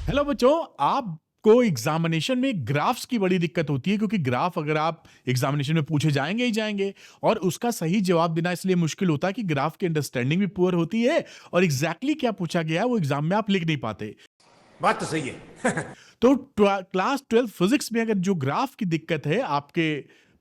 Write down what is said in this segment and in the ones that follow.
Hello बच्चों, आपको examination में ग्राफ्स की बड़ी दिक्कत होती है क्योंकि ग्राफ अगर आप एग्जामिनेशन में पूछे जाएंगे ही जाएंगे और उसका सही जवाब देना इसलिए मुश्किल होता है कि ग्राफ की अंडरस्टैंडिंग भी पुअर होती है और एग्जैक्टली क्या पूछा गया है वो एग्जाम में आप लिख नहीं पाते। बात तो सही है। तो क्लास 12 फिजिक्स में अगर जो ग्राफ की दिक्कत है आपके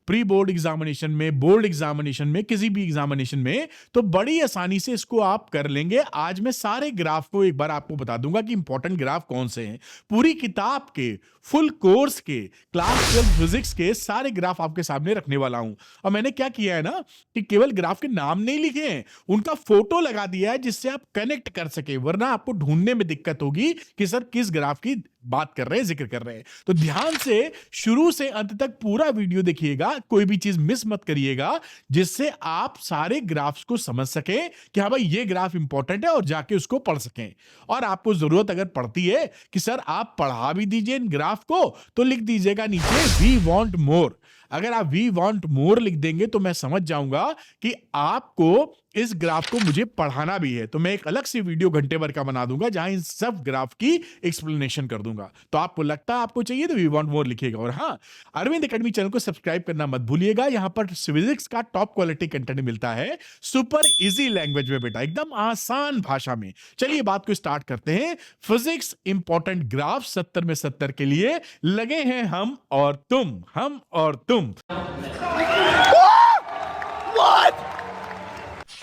प्री बोर्ड एग्जामिनेशन में, बोर्ड एग्जामिनेशन में, किसी भी एग्जामिनेशन में, तो बड़ी आसानी से इसको आप कर लेंगे। आज मैं सारे ग्राफ को एक बार आपको बता दूंगा कि इंपॉर्टेंट ग्राफ कौन से हैं। पूरी किताब के, फुल कोर्स के, क्लास 12 फिजिक्स के सारे ग्राफ आपके सामने रखने वाला हूं। और मैंने क्या किया है ना कि केवल ग्राफ के नाम नहीं लिखे हैं, उनका फोटो लगा दिया है जिससे आप कनेक्ट कर सके, वरना आपको ढूंढने में दिक्कत होगी कि सर किस ग्राफ की बात कर रहे हैं, जिक्र कर रहे हैं। तो ध्यान से शुरू से अंत तक पूरा वीडियो देखिएगा, कोई भी चीज मिस मत करिएगा, जिससे आप सारे ग्राफ्स को समझ सकें कि हाँ भाई ये ग्राफ इंपॉर्टेंट है और जाके उसको पढ़ सकें। और आपको जरूरत अगर पड़ती है कि सर आप पढ़ा भी दीजिए इन ग्राफ को, तो लिख दीजिएगा नीचे वी वांट मोर। अगर आप वी वांट मोर लिख देंगे तो मैं समझ जाऊंगा कि आपको इस ग्राफ को मुझे पढ़ाना भी है। तो मैं एक अलग सी वीडियो घंटे भर का बना दूंगा जहां इन सब ग्राफ की एक्सप्लेनेशन कर दूंगा। तो आपको लगता है आपको चाहिए तो वी वांट मोर लिखिएगा। और हाँ, अरविंद एकेडमी चैनल को सब्सक्राइब करना मत भूलिएगा। यहां पर फिजिक्स का टॉप क्वालिटी कंटेंट मिलता है, सुपर इजी लैंग्वेज में बेटा, एकदम आसान भाषा में। चलिए बात को स्टार्ट करते हैं। फिजिक्स इंपॉर्टेंट ग्राफ 70 में 70 के लिए लगे हैं हम और तुम, हम और तुम।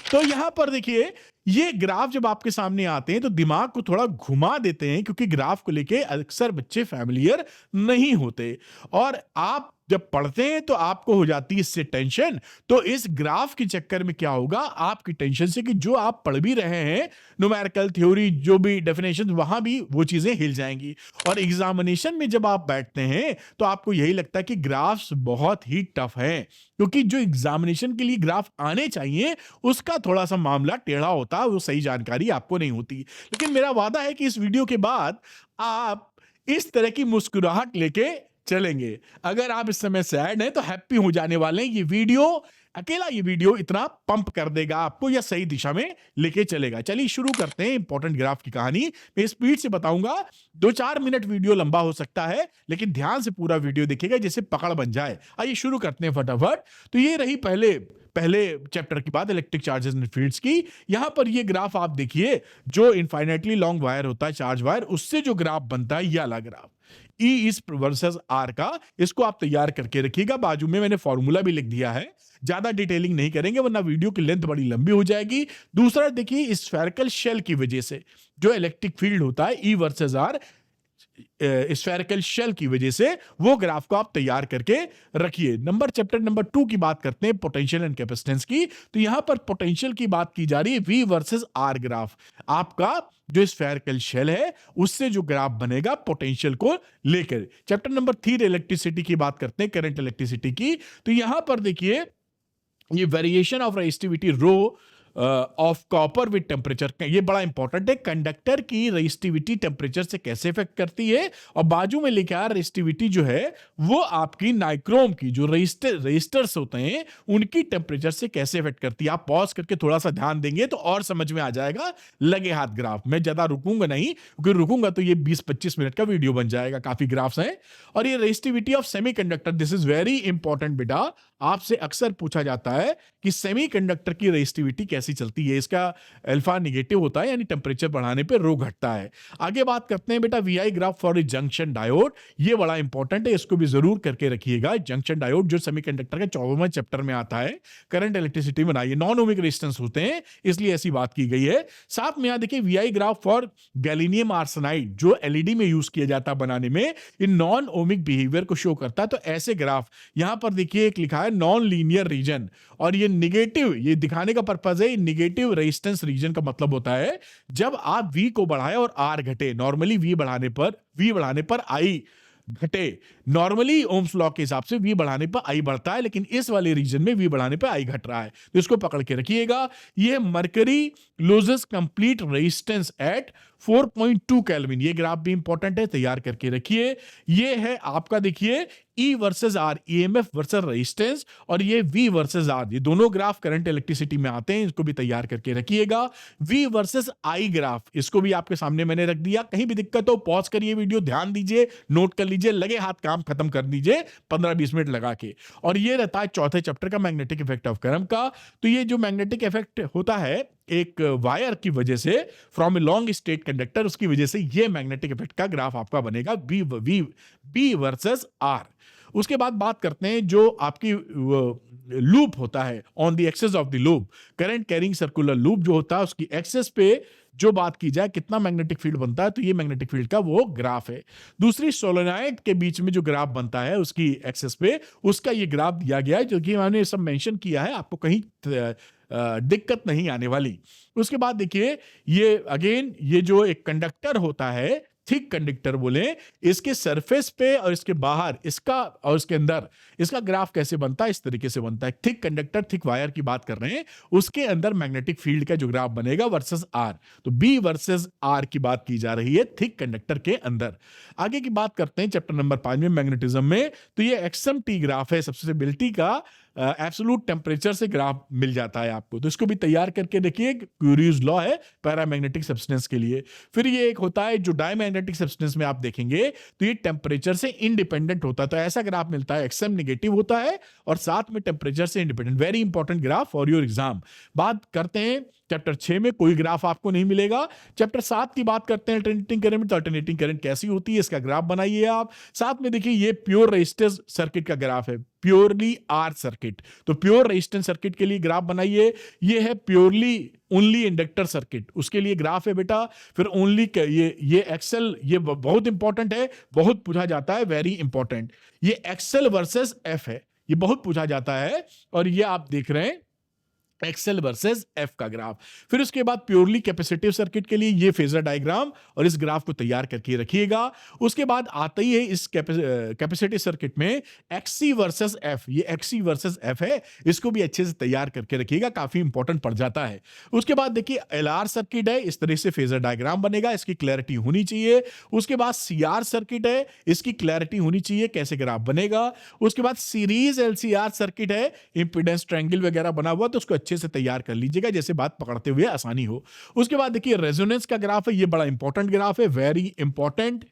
तो यहां पर देखिए, ये ग्राफ जब आपके सामने आते हैं तो दिमाग को थोड़ा घुमा देते हैं क्योंकि ग्राफ को लेके अक्सर बच्चे फैमिलियर नहीं होते और आप जब पढ़ते हैं तो आपको हो जाती है इससे टेंशन। तो इस ग्राफ के चक्कर में क्या होगा आपकी टेंशन से कि जो आप पढ़ भी रहे हैं, न्यूमेरिकल थ्योरी, जो भी डेफिनेशन, वहां भी वो चीजें हिल जाएंगी। और एग्जामिनेशन में जब आप बैठते हैं तो आपको यही लगता है कि ग्राफ्स बहुत ही टफ है, क्योंकि जो एग्जामिनेशन के लिए ग्राफ आने चाहिए उसका थोड़ा सा मामला टेढ़ा होता है, वो सही जानकारी आपको नहीं होती। लेकिन मेरा वादा है कि इस वीडियो के बाद आप इस तरह की मुस्कुराहट लेके चलेंगे। अगर आप इस समय सैड हैं तो हैप्पी हो जाने वाले हैं। ये वीडियो, अकेला ये वीडियो इतना पंप कर देगा आपको या सही दिशा में लेके चलेगा। चलिए शुरू करते हैं इंपॉर्टेंट ग्राफ की कहानी। मैं स्पीड से बताऊंगा, 2-4 मिनट वीडियो लंबा हो सकता है, लेकिन ध्यान से पूरा वीडियो देखिएगा जिससे पकड़ बन जाए। आइए शुरू करते हैं फटाफट। तो ये रही पहले चैप्टर की बात, इलेक्ट्रिक चार्जेस एंड फील्ड्स की। यहां पर ये ग्राफ आप देखिए, जो इनफाइनाइटली लॉन्ग वायर होता है, चार्ज वायर, उससे जो ग्राफ बनता है ये वाला graph E is versus R का, इसको आप तैयार करके रखिएगा। बाजू में मैंने फॉर्मूला भी लिख दिया है, ज्यादा डिटेलिंग नहीं करेंगे वरना वीडियो की लेंथ बड़ी लंबी हो जाएगी। दूसरा देखिए, स्फेरिकल शेल की वजह से जो इलेक्ट्रिक फील्ड होता है E versus R, spherical shell की वजह से, वो ग्राफ को आप तैयार करके रखिए। चैप्टर नंबर 2 की बात करते हैं, पोटेंशियल एंड कैपेसिटेंस की। तो यहां पर पोटेंशियल की बात की जा रही है, V वर्सेस R ग्राफ। आपका जो स्फेरिकल शेल है उससे जो ग्राफ बनेगा पोटेंशियल को लेकर। चैप्टर नंबर 3 इलेक्ट्रिसिटी की बात करते हैं, करंट इलेक्ट्रिसिटी की। तो यहां पर देखिए, ये variation of resistivity rho of copper with temperature, ये बड़ा इंपॉर्टेंट है। कंडक्टर की रेजिस्टिविटी टेम्परेचर से कैसे इफेक्ट करती है, और बाजू में लिखा रेजिस्टिविटी जो है वो आपकी नाइक्रोम की जो रेजिस्टर्स होते हैं उनकी टेम्परेचर से कैसे इफेक्ट करती है। आप पॉज करके थोड़ा सा ध्यान देंगे तो और समझ में आ जाएगा। लगे हाथ ग्राफ, मैं ज्यादा रुकूंगा नहीं क्योंकि रुकूंगा तो ये 20-25 मिनट का वीडियो बन जाएगा, काफी ग्राफ्स हैं। और ये resistivity of semiconductor, this is very important बेटा। आपसे अक्सर पूछा जाता है कि सेमीकंडक्टर की रेजिस्टिविटी कैसी चलती है। इसका अल्फा नेगेटिव होता है, यानी टेम्परेचर बढ़ाने पे रो घटता है। आगे बात करते हैं बेटा VI graph for junction diode. ये बड़ा इंपॉर्टेंट है, इसको भी जरूर करके रखिएगा। जंक्शन डायोड जो सेमीकंडक्टर के 14वें चैप्टर में आता है, करंट इलेक्ट्रिसिटी में बनाइए, नॉन ओमिक रेजिस्टेंस होते हैं इसलिए ऐसी बात की गई है। साथ में यहां देखिए वीआई ग्राफ फॉर गैलिनियम आर्सेनाइड, जो एलईडी में यूज किया जाता है बनाने में, इन नॉन ओमिक बिहेवियर को शो करता है। तो ऐसे ग्राफ यहां पर देखिए, एक लिखा है नॉन लीनियर रीजन, और ये निगेटिव, ये दिखाने का पर्पज है, निगेटिव रेजिस्टेंस रीजन का मतलब होता है जब आप V को बढ़ाएं और R घटे। नॉर्मली V बढ़ाने पर I घटे। नॉर्मली ओम्स लॉ के हिसाब से V बढ़ाने पर I बढ़ता है, लेकिन इस वाले रीजन में V बढ़ाने पर I घट रहा है, तो इसको पकड़ के रखिएगा। ये mercury loses complete resistance at 4.2 kelvin. ये ग्राफ भी इंपॉर्टेंट है, तैयार करके रखिए। ये है आपका देखिए E versus R, EMF versus resistance, और ये V वर्सेस R, ये दोनों ग्राफ करंट इलेक्ट्रिसिटी में आते हैं, इसको भी तैयार करके रखिएगा। V वर्सेस I ग्राफ, इसको भी आपके सामने मैंने रख दिया। कहीं भी दिक्कत हो पॉज करिए वीडियो, ध्यान दीजिए, नोट कर लीजिए, लगे हाथ काम खत्म कर दीजिए 15-20 मिनट लगा के। और ये रहता है चौथे चैप्टर का मैग्नेटिक इफेक्ट ऑफ करंट का। तो ये जो मैग्नेटिक इफेक्ट होता है एक वायर की वजह से, from a long state conductor, उसकी वजह से ये मैग्नेटिक इफेक्ट का ग्राफ आपका बनेगा बी वर्सेस आर। उसके बाद बात करते हैं जो आपकी लूप होता है, on the axis of the loop, current carrying circular loop जो होता है उसकी एक्सेस पे जो बात की जाए कितना मैग्नेटिक फील्ड बनता है, तो ये मैग्नेटिक फील्ड का वो ग्राफ है। दूसरी सोलेनॉइड के बीच में जो ग्राफ बनता है उसकी एक्सेस पे, उसका ये ग्राफ दिया गया है, जो कि मैंने सब मेंशन किया है, आपको कहीं दिक्कत नहीं आने वाली। उसके बाद देखिए ये अगेन, ये जो एक कंडक्टर होता है, थिक कंडक्टर बोले, इसके सरफेस पे और इसके बाहर इसका और इसके अंदर इसका ग्राफ कैसे बनता है, इस तरीके से बनता है। थिक कंडक्टर, थिक वायर की बात कर रहे हैं, उसके अंदर मैग्नेटिक फील्ड का जो ग्राफ बनेगा वर्सेस आर, तो बी वर्सेस आर की बात की जा रही है थिक कंडक्टर के अंदर। आगे की बात करते हैं चैप्टर नंबर 5 में मैग्नेटिज्म में, तो ये एक्सएमटी ग्राफ है, सब्सिबिलिटी का एब्सोल्यूट टेम्परेचर से ग्राफ मिल जाता है आपको, तो इसको भी तैयार करके देखिए, क्यूरीज लॉ है पैरामैग्नेटिक सब्सटेंस के लिए। फिर ये एक होता है जो डायमैग्नेटिक सब्सटेंस में आप देखेंगे तो ये टेम्परेचर से इंडिपेंडेंट होता है, तो ऐसा ग्राफ मिलता है, एक्सएम नेगेटिव होता है और साथ में टेम्परेचर से independent. Very important graph for your exam. बात करते हैं चैप्टर 6 में, कोई ग्राफ आपको नहीं मिलेगा। चैप्टर 7 की बात करते हैं अल्टरनेटिंग करंट में, तो अल्टरनेटिंग करंट कैसी होती है इसका ग्राफ बनाइए आप। साथ में देखिए ये प्योर रेजिस्टेंस सर्किट का ग्राफ है, प्योरली आर सर्किट, तो प्योर रेजिस्टेंस सर्किट के लिए ग्राफ बनाइए। ये है प्योरली ओनली इंडक्टर सर्किट, उसके लिए ग्राफ है बेटा। फिर ओनली ये एक्सेल, ये बहुत इंपॉर्टेंट है, बहुत पूछा जाता है, वेरी इंपॉर्टेंट। ये एक्सेल वर्सेस एफ है, ये बहुत पूछा जाता है, और ये आप देख रहे हैं एक्सेल वर्सेस एफ का ग्राफ। फिर उसके बाद प्योरली कैपेसिटिव सर्किट के लिए ये फेजर डायग्राम, और इस ग्राफ को तैयार करके रखिएगा। उसके बाद आता ही है इस कैपेसिटिव सर्किट में एक्सी वर्सेस एफ, ये एक्सी वर्सेस एफ है, इसको भी अच्छे से तैयार करके रखिएगा, काफी इंपॉर्टेंट पड़ जाता है। उसके बाद देखिए एलआर सर्किट है, इस तरह से फेजर डायग्राम बनेगा, इसकी क्लैरिटी होनी चाहिए। उसके बाद सीआर सर्किट है, इसकी क्लैरिटी होनी चाहिए, कैसे ग्राफ बनेगा। उसके बाद सीरीज एलसीआर सर्किट है, इंपीडेंस ट्रायंगल वगैरह बना हुआ, तो उसको अच्छे से तैयार कर लीजिएगा, जैसे बात पकड़ते हुए आसानी हो। उसके बाद देखिए रेजोनेंस का ग्राफ है, ये बड़ा इंपॉर्टेंट ग्राफ है, वेरी इंपॉर्टेंट,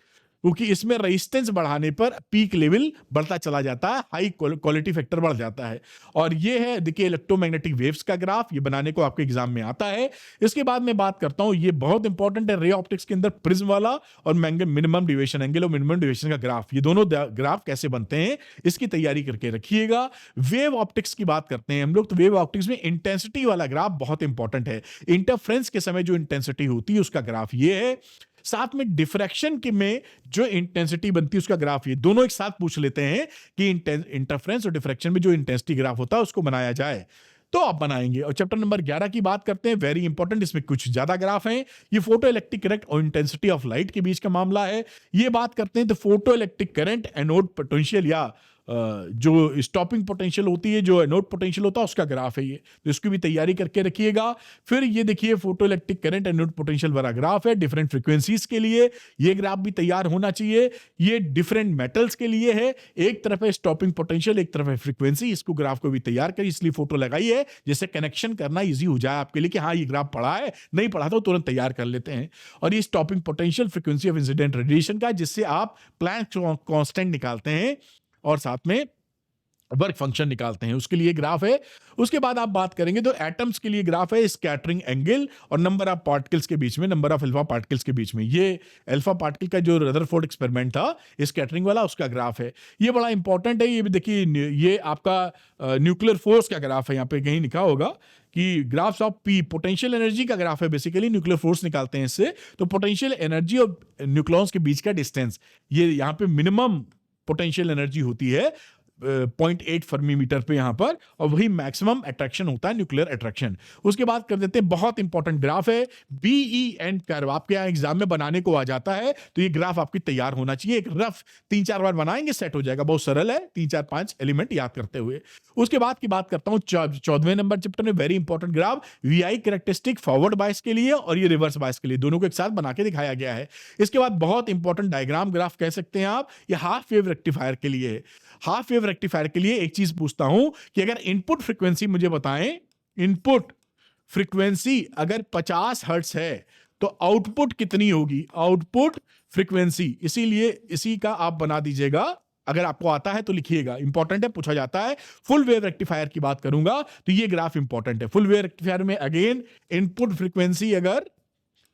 क्योंकि इसमें रेजिस्टेंस बढ़ाने पर पीक लेवल बढ़ता चला जाता है, हाई क्वालिटी फैक्टर बढ़ जाता है। और ये है देखिए इलेक्ट्रोमैग्नेटिक वेव्स का ग्राफ, ये बनाने को आपके एग्जाम में आता है। इसके बाद मैं बात करता हूं, ये बहुत इंपॉर्टेंट है, रे ऑप्टिक्स के अंदर प्रिज्म वाला और मिनिमम डिविएशन एंगल और मिनिमम डिविएशन का ग्राफ, ये दोनों ग्राफ कैसे बनते हैं इसकी तैयारी करके रखिएगा। वेव ऑप्टिक्स की बात करते हैं हम लोग, तो वेव ऑप्टिक्स में इंटेंसिटी वाला ग्राफ बहुत इंपॉर्टेंट है, इंटरफ्रेंस के समय जो इंटेंसिटी होती है उसका ग्राफ ये है। साथ में डिफ्रैक्शन के में जो इंटेंसिटी बनती है उसका ग्राफ, ये दोनों एक साथ पूछ लेते हैं कि इंटरफ्रेंस और डिफ्रैक्शन में जो इंटेंसिटी ग्राफ होता है उसको बनाया जाए, तो आप बनाएंगे। और चैप्टर नंबर 11 की बात करते हैं, वेरी इंपॉर्टेंट, इसमें कुछ ज्यादा ग्राफ हैं। ये फोटो इलेक्ट्रिक करंट और इंटेंसिटी ऑफ लाइट के बीच का मामला है। ये बात करते हैं तो photo electric current, anode potential या जो स्टॉपिंग पोटेंशियल होती है, जो एनोड पोटेंशियल होता है उसका ग्राफ है ये, तो इसकी भी तैयारी करके रखिएगा। फिर ये देखिए photo electric current anode potential वाला ग्राफ है, डिफरेंट फ्रीक्वेंसीज के लिए ये ग्राफ भी तैयार होना चाहिए। ये डिफरेंट मेटल्स के लिए है, एक तरफ है स्टॉपिंग पोटेंशियल, एक तरफ है फ्रीक्वेंसी, इसको ग्राफ को भी तैयार करिए, इसलिए फोटो लगाई है जिससे कनेक्शन करना ईजी हो जाए आपके लिए कि हाँ ये ग्राफ पढ़ा है, नहीं पढ़ा तो तुरंत तैयार कर लेते हैं। और ये stopping potential frequency of incident radiation का, जिससे आप प्लैंक कांस्टेंट निकालते हैं और साथ में वर्क फंक्शन निकालते हैं, उसके लिए ग्राफ है। उसके बाद आप बात करेंगे तो एटम्स के लिए ग्राफ है, स्कैटरिंग एंगल और नंबर ऑफ पार्टिकल्स के बीच में, नंबर ऑफ अल्फा पार्टिकल्स के बीच में। ये अल्फा पार्टिकल का जो रदरफोर्ड एक्सपेरिमेंट था स्कैटरिंग वाला, उसका ग्राफ है, ये बड़ा इंपॉर्टेंट है। ये भी देखिए, ये आपका न्यूक्लियर फोर्स का ग्राफ है, यहाँ पे कहीं लिखा होगा कि graphs of P, potential energy का ग्राफ है, बेसिकली न्यूक्लियर फोर्स निकालते हैं इससे, तो पोटेंशियल एनर्जी और न्यूक्लॉन्स के बीच का डिस्टेंस, ये यहाँ पे मिनिमम पोटेंशियल एनर्जी होती है 0.8 फर्मी मीटर पे यहाँ पर, और वही मैक्सिमम अट्रैक्शन होता है, न्यूक्लियर अट्रैक्शन। उसके बाद कर देते हैं, बहुत इंपॉर्टेंट ग्राफ है, BEN कर्व। आपके यहाँ एग्जाम में बनाने को आ जाता है तो ये ग्राफ आपकी तैयार होना चाहिए। एक रफ 3-4 बार बनाएंगे, सेट हो जाएगा, बहुत सरल है, 3-4-5 एलिमेंट याद करते हुए। उसके बाद की बात करता हूँ 14वें नंबर चैप्टर में, very important graph, VI characteristic forward bias के लिए और ये रिवर्स बायस के लिए, दोनों को एक साथ बना के दिखाया गया है। इसके बाद बहुत इंपॉर्टेंट डायग्राम ग्राफ कह सकते हैं आप, ये हाफ वेव रेक्टिफायर के लिए है। हाफ वेव रेक्टिफायर के लिए एक चीज पूछता हूं कि अगर इनपुट फ्रीक्वेंसी मुझे बताएं, इनपुट फ्रीक्वेंसी अगर 50 हर्ट्ज है तो आउटपुट कितनी होगी, आउटपुट फ्रीक्वेंसी। इसीलिए इसी का आप बना दीजिएगा, अगर आपको आता है तो लिखिएगा, इंपॉर्टेंट है, पूछा जाता है। फुल वेव रेक्टिफायर की बात करूंगा तो ये ग्राफ इंपॉर्टेंट है। फुल वेव रेक्टिफायर में अगेन इनपुट फ्रीक्वेंसी अगर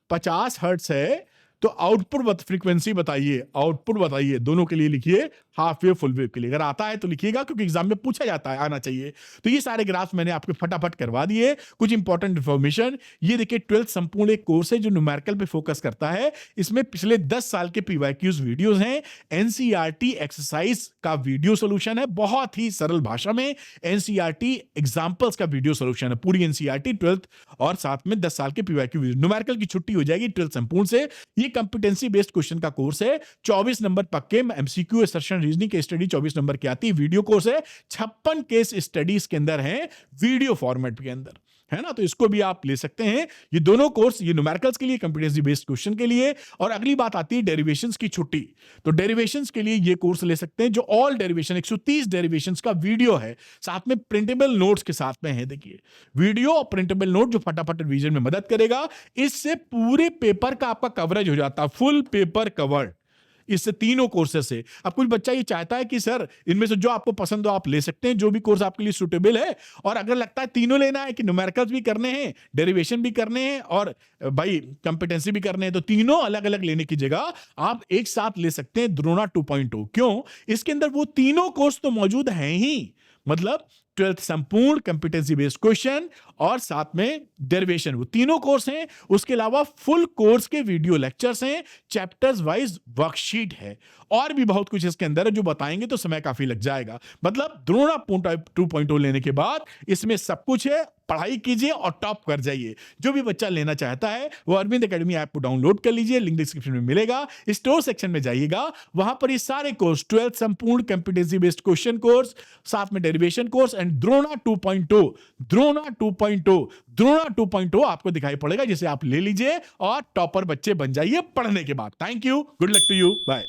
50 हर्ट्ज है तो आउटपुट फ्रीक्वेंसी बताइए, आउटपुट बताइए, दोनों के लिए लिखिए, हाफ वेव फुल वेव के लिए। अगर आता है तो लिखिएगा, क्योंकि एग्जाम में पूछा जाता है, आना चाहिए। तो ये सारे ग्राफ्स मैंने आपके फटाफट करवा दिए। कुछ इंपॉर्टेंट इंफॉर्मेशन, ये देखिए 12th संपूर्ण एक कोर्स है जो न्यूमेरिकल पे फोकस करता है। इसमें पिछले 10 साल के PYQs वीडियोस हैं, NCERT एक्सरसाइज का वीडियो सोल्यूशन है, बहुत ही सरल भाषा में NCERT एग्जाम्पल्स का वीडियो सोल्यूशन है, पूरी NCERT 12th और साथ में 10 साल के PYQ वीडियो। न्यूमेरिकल की छुट्टी हो जाएगी 12th संपूर्ण से। ये कंपिटेंसी बेस्ड क्वेश्चन का कोर्स है, 24 नंबर पक्के, MCQ असर्शन रीजनिंग के स्टडी 24 नंबर की आती है। वीडियो कोर्स है, 56 केस स्टडीज के अंदर है, वीडियो फॉर्मेट के अंदर है ना, तो इसको भी आप ले सकते हैं। ये दोनों कोर्स, ये न्यूमेरिकल्स के लिए, कंपिटेंसी बेस्ड क्वेश्चन के लिए। और अगली बात आती है डेरिवेशंस की छुट्टी, तो डेरिवेशंस के लिए ये कोर्स ले सकते हैं, जो ऑल डेरिवेशन 130 डेरिवेशंस का वीडियो है, साथ में प्रिंटेबल नोट्स के साथ में है। देखिए वीडियो और प्रिंटेबल नोट जो फटाफट रिवीजन में मदद करेगा। इससे पूरे पेपर का आपका कवरेज हो जाता है, फुल पेपर कवर्ड इससे, तीनों कोर्सेस से। अब कुछ बच्चा ये चाहता है कि सर इनमें से जो आपको पसंद हो आप ले सकते हैं, जो भी कोर्स आपके लिए सुटेबल है। और अगर लगता है तीनों लेना है कि न्यूमेरिकल्स भी करने हैं, डेरिवेशन भी करने हैं और भाई कंपिटेंसी भी करने हैं, तो तीनों अलग अलग लेने की जगह आप एक साथ ले सकते हैं द्रोणा 2.0। क्यों? इसके अंदर वो तीनों कोर्स तो मौजूद हैं ही, मतलब 12th संपूर्ण कंपिटेंसी बेस्ड क्वेश्चन और साथ में डेरिवेशन, वो तीनों कोर्स हैं। उसके अलावा फुल कोर्स के वीडियो लेक्चर्स हैं, चैप्टर्स वाइज वर्कशीट है, और भी बहुत कुछ इसके अंदर है जो बताएंगे तो समय काफी लग जाएगा। मतलब द्रोणा 2.0 लेने के बाद इसमें सब कुछ है, पढ़ाई कीजिए और टॉप कर जाइए। जो भी बच्चा लेना चाहता है वो अरविंद एकेडमी ऐप को डाउनलोड कर लीजिए, लिंक डिस्क्रिप्शन में मिलेगा। स्टोर सेक्शन में जाइएगा, वहां पर ये सारे कोर्स, 12th संपूर्ण कंपिटेंसी बेस्ड क्वेश्चन कोर्स, साथ में derivation course and Drona 2.0, Drona 2.0, Drona 2.0 आपको दिखाई पड़ेगा, जिसे आप ले लीजिए और टॉपर बच्चे बन जाइए पढ़ने के बाद। Thank you, good luck to you, bye.